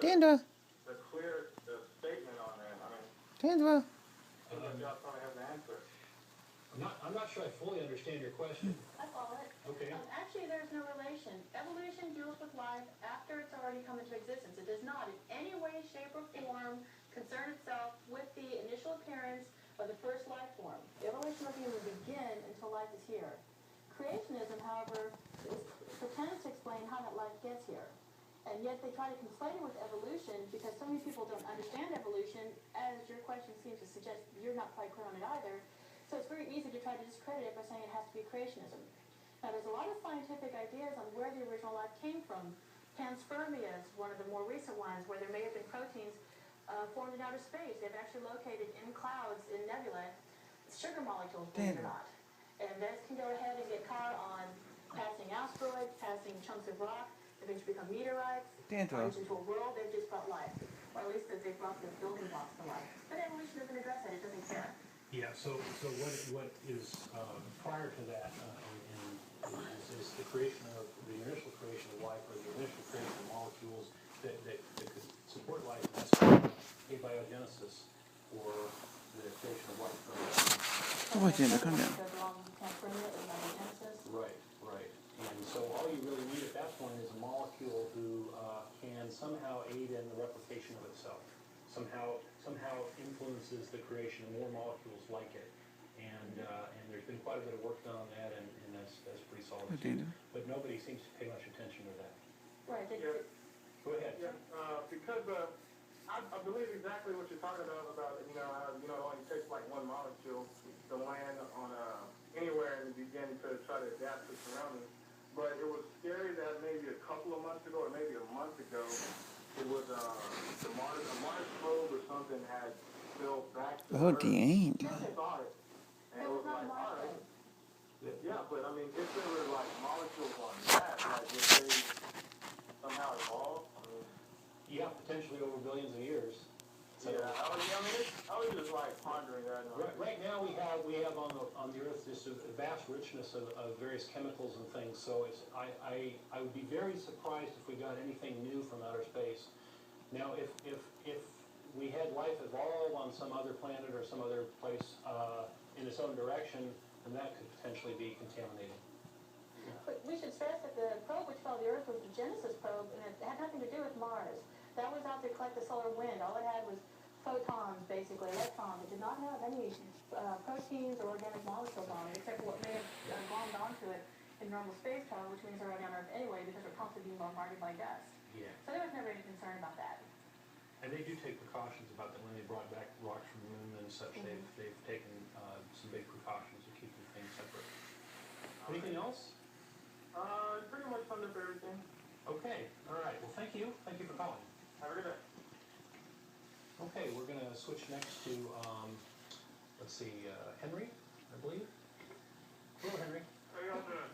Deandra. the clear statement on that. I mean, Deandra. I think y'all probably have the answer. I'm not sure I fully understand your question. I follow it. Okay. Actually, there's no relation. Evolution deals with life after it's already come into existence. It does not in any way, shape, or form concern itself with the initial appearance of the first life form. Evolution doesn't even begin until life is here. Creationism, however, pretends to explain how that life gets here. And yet they try to conflate it with evolution because so many people don't understand evolution, as your question seems to suggest you're not quite clear on it either. So it's very easy to try to discredit it by saying it has to be creationism. Now, there's a lot of scientific ideas on where the original life came from. Panspermia is one of the more recent ones, where there may have been proteins formed in outer space. They've actually located in clouds, in nebulae, sugar molecules, believe it or not. And those can go ahead and get caught on passing asteroids, passing chunks of rock, eventually become meteorites, Deandra. into a world. They've just brought life. Or at least they've brought the building blocks to life. But evolution doesn't address it. It doesn't care. Yeah. So what is prior to that is the creation of the initial creation of life, or the initial creation of molecules that could support life. And that's abiogenesis, or the creation of life from. Oh, Deandra, calm down. Right. And so all you really need at that point is a molecule who can somehow aid in the replication of itself. Somehow influences the creation of more molecules like it. And there's been quite a bit of work done on that, and that's pretty solid. But nobody seems to pay much attention to that. Right. Yeah. Go ahead. Yeah, because I believe exactly what you're talking about how, it only takes like one molecule to land on anywhere and begin to try to adapt to surroundings. But it was scary that maybe a couple of months ago, or maybe a month ago, it was a Mars probe or something had built back to Oh, Earth. dang. I saw it. And it was like, all right. Yeah, but I mean, if there were like molecules on that, like if they somehow evolved, I mean. Yeah, potentially over billions of years. So, Yeah, I was just like pondering that. Right now we have on the Earth just a vast richness of various chemicals and things. So I would be very surprised if we got anything new from outer space. Now, if we had life evolve on some other planet or some other place in its own direction, then that could potentially be contaminated. But we should stress that the probe which fell to the Earth was the Genesis probe, and it had nothing to do with Mars. That was out to collect the solar wind. All it had was photons, basically, electrons. It did not have any proteins or organic molecules on it, except for what may have glommed onto it in normal space travel, which means they're already on Earth anyway, because we're constantly being bombarded by dust. Yeah. So there was never any concern about that. And they do take precautions about that when they brought back rocks from the moon and such. Mm-hmm. They've taken some big precautions to keep things separate. Anything else? Pretty much summed up everything. Okay. All right. Well, thank you. Thank you for calling. Have a good day. Okay, we're going to switch next to, let's see, Henry, I believe. Hello, Henry. How y'all doing?